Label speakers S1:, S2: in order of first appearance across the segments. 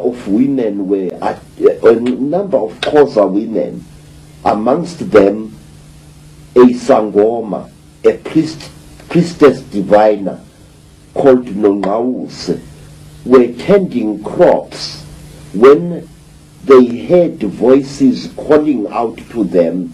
S1: of women were, a number of Xhosa women, amongst them a Sangoma, a priestess diviner called Nongawuse, were tending crops when they heard voices calling out to them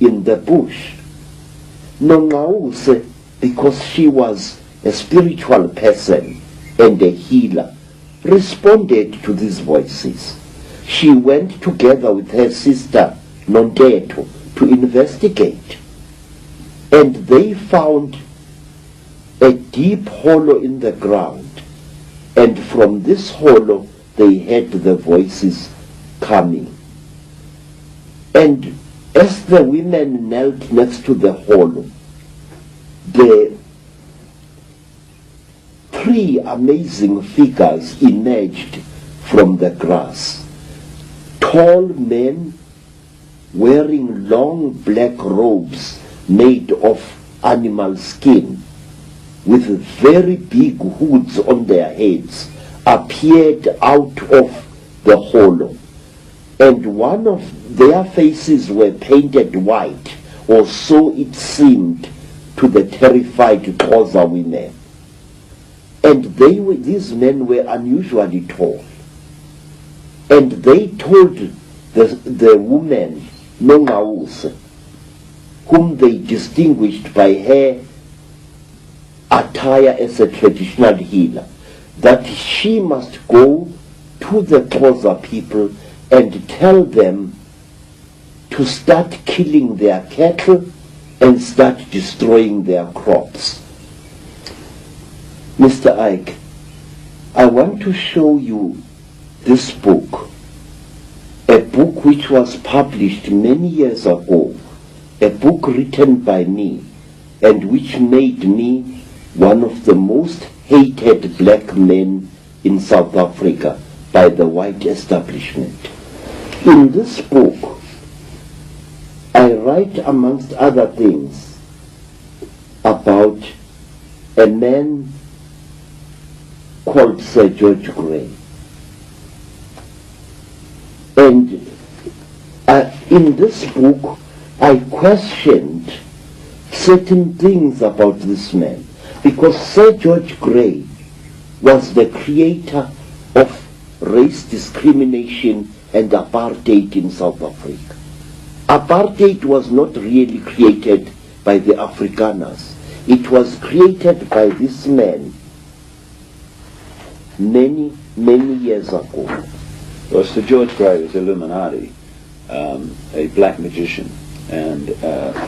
S1: in the bush. Nongawuse, because she was a spiritual person and a healer, responded to these voices. She went together with her sister Nonteto to investigate, and they found a deep hollow in the ground, and from this hollow they heard the voices coming. And as the women knelt next to the hollow, the three amazing figures emerged from the grass. Tall men wearing long black robes made of animal skin with very big hoods on their heads appeared out of the hollow, and one of their faces were painted white, or so it seemed to the terrified Xhosa women. And these men were unusually tall. And they told the woman, Nongawuse, whom they distinguished by her attire as a traditional healer, that she must go to the Xhosa people and tell them to start killing their cattle and start destroying their crops. Mr. Ike, I want to show you this book, a book which was published many years ago, a book written by me, and which made me one of the most hated black men in South Africa by the white establishment. In this book, I write, amongst other things, about a man called Sir George Grey. And in this book, I questioned certain things about this man, because Sir George Grey was the creator of race discrimination and apartheid in South Africa. Apartheid was not really created by the Afrikaners. It was created by this man many, many years ago.
S2: Well, Sir George Grey was Illuminati, a black magician, and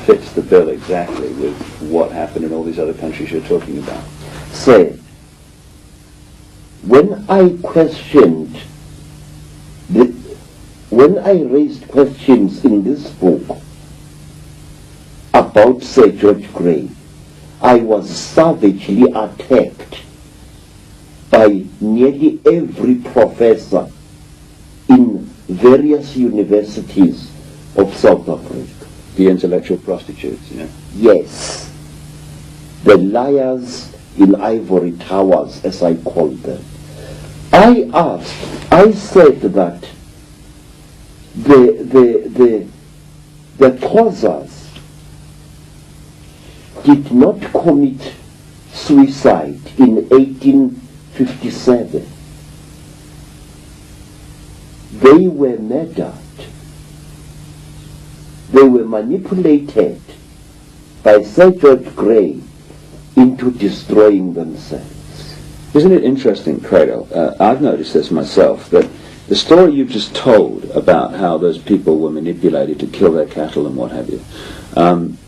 S2: fits the bill exactly with what happened in all these other countries you're talking about.
S1: Sir, when I questioned, when I raised questions in this book about Sir George Grey, I was savagely attacked by nearly every professor in various universities of South Africa.
S2: The intellectual prostitutes, yeah?
S1: Yes. The liars in ivory towers, as I call them. I said that the Xhosas did not commit suicide in 1857. They were murdered. They were manipulated by Sir George Grey into destroying themselves.
S2: Isn't it interesting, Credo? I've noticed this myself, that the story you've just told about how those people were manipulated to kill their cattle and what have you,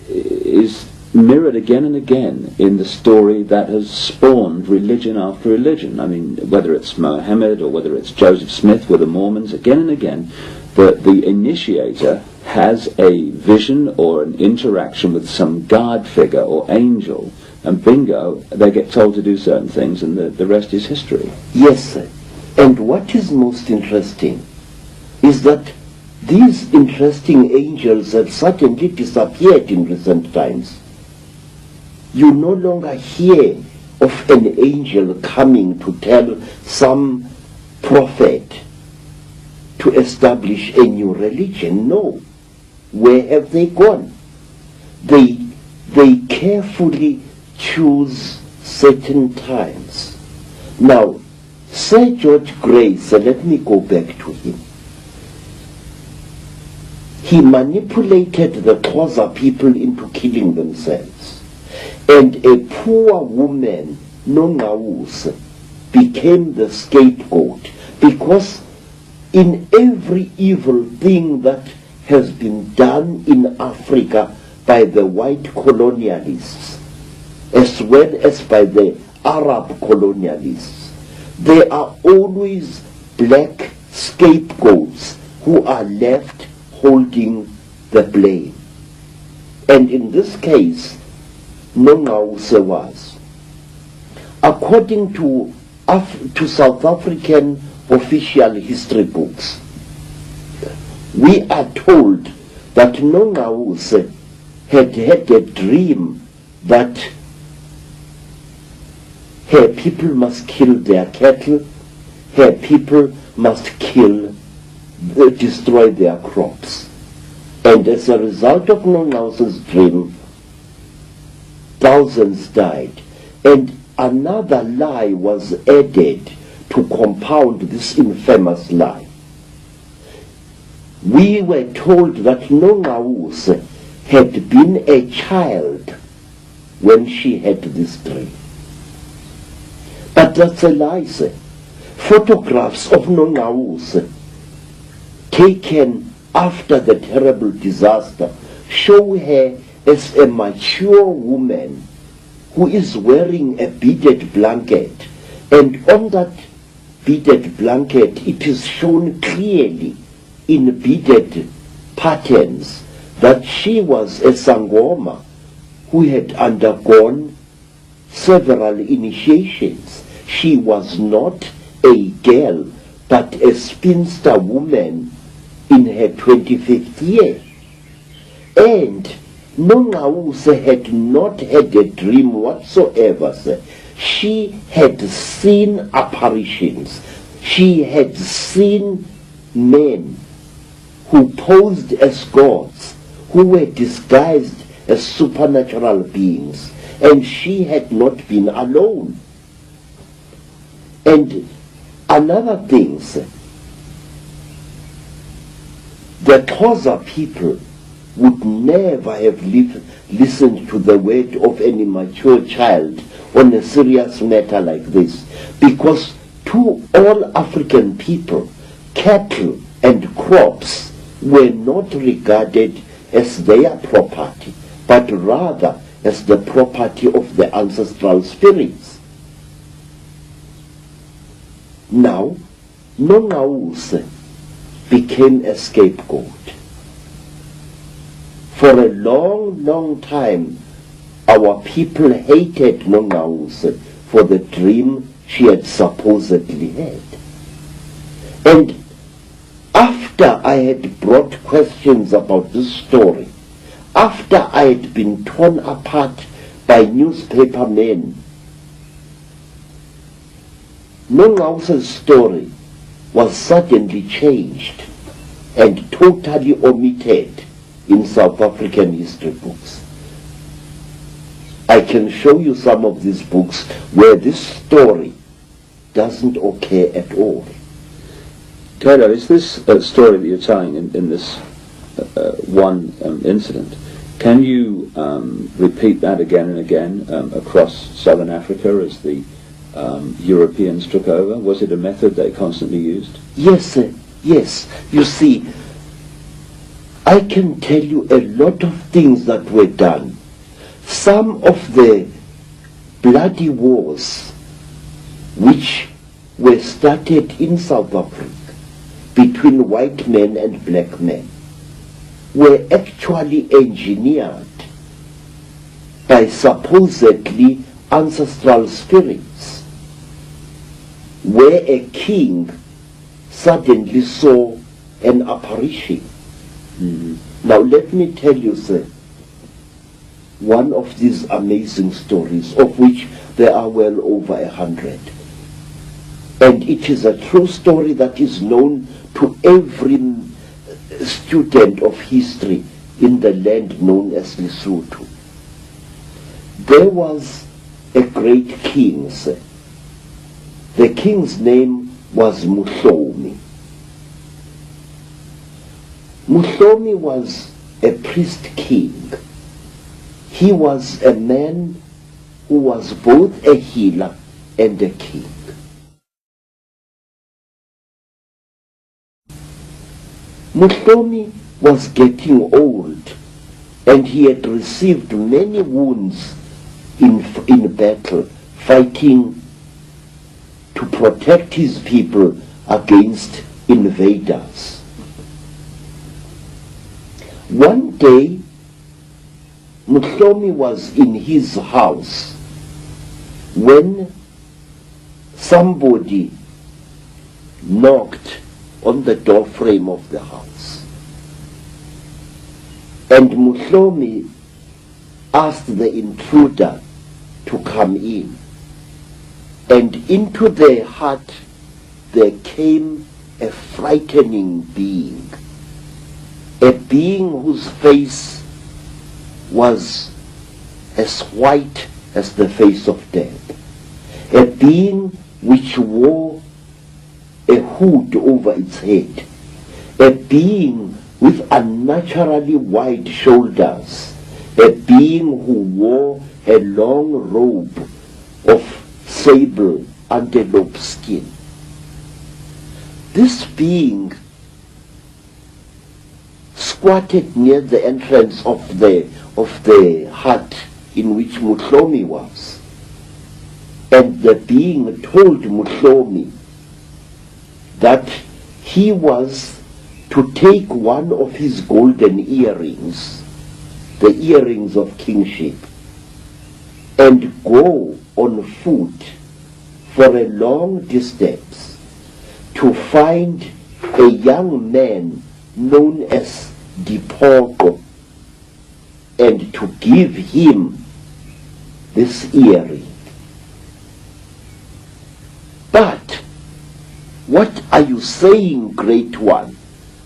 S2: is mirrored again and again in the story that has spawned religion after religion. I mean, whether it's Mohammed or whether it's Joseph Smith with the Mormons, again and again, the initiator has a vision or an interaction with some guard figure or angel, and bingo, they get told to do certain things, and the rest is history.
S1: Yes, sir. And what is most interesting is that these interesting angels have suddenly disappeared in recent times. You no longer hear of an angel coming to tell some prophet to establish a new religion. No. Where have they gone? They carefully choose certain times. Now, Sir George Grey, so let me go back to him. He manipulated the Xhosa people into killing themselves. And a poor woman, Nongawuse, became the scapegoat, because in every evil thing that has been done in Africa by the white colonialists, as well as by the Arab colonialists, there are always black scapegoats who are left holding the blame. And in this case, Nongawuse was. According to South African official history books, we are told that Nongawuse had had a dream that her people must kill their cattle, her people must destroy their crops. And as a result of Nongawuse's dream, thousands died. And another lie was added to compound this infamous lie. We were told that Nongawuse had been a child when she had this dream. But that's a lie, sir. Photographs of Nongawuse taken after the terrible disaster show her as a mature woman who is wearing a beaded blanket, and on that beaded blanket it is shown clearly in beaded patterns that she was a Sangoma who had undergone several initiations. She was not a girl, but a spinster woman in her 25th year. And Nongawuse had not had a dream whatsoever, sir. She had seen apparitions. She had seen men who posed as gods, who were disguised as supernatural beings, and she had not been alone. And another thing, sir, the Xhosa people would never have listened to the word of any mature child on a serious matter like this, because to all African people, cattle and crops were not regarded as their property, but rather as the property of the ancestral spirits. Now, Nongawuse became a scapegoat. For a long, long time, our people hated Nongawuse for the dream she had supposedly had. And after I had brought questions about this story, after I had been torn apart by newspaper men, Nongawuse's story was suddenly changed and totally omitted in South African history books. I can show you some of these books where this story doesn't occur at all.
S2: Cato, is this story that you're telling in this one incident, can you repeat that again and again across southern Africa as the Europeans took over? Was it a method they constantly used?
S1: Yes, sir. Yes. You see, I can tell you a lot of things that were done. Some of the bloody wars which were started in South Africa between white men and black men were actually engineered by supposedly ancestral spirits, where a king suddenly saw an apparition. Mm-hmm. Now let me tell you, sir, one of these amazing stories, of which there are well over 100. And it is a true story that is known to every student of history in the land known as Lesotho. There was a great king, sir. The king's name was Muhlomi. Muhlomi was a priest king. He was a man who was both a healer and a king. Muhlomi was getting old, and he had received many wounds in battle, fighting to protect his people against invaders. One day, Muhlomi was in his house when somebody knocked on the door frame of the house. And Muhlomi asked the intruder to come in. And into their hut there came a frightening being, a being whose face was as white as the face of death, a being which wore a hood over its head, a being with unnaturally wide shoulders, a being who wore a long robe of sable antelope skin. This being squatted near the entrance of the hut in which Muhlomi was, and the being told Muhlomi that he was to take one of his golden earrings, the earrings of kingship, and go on foot for a long distance to find a young man known as Dipoko, and to give him this earring. But what are you saying, great one?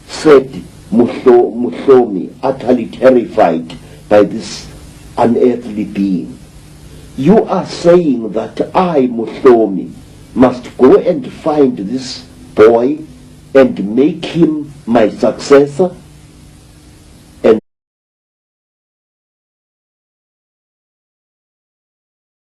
S1: Said Muhlomi, utterly terrified by this unearthly being. You are saying that I, Muhlomi, must go and find this boy and make him my successor?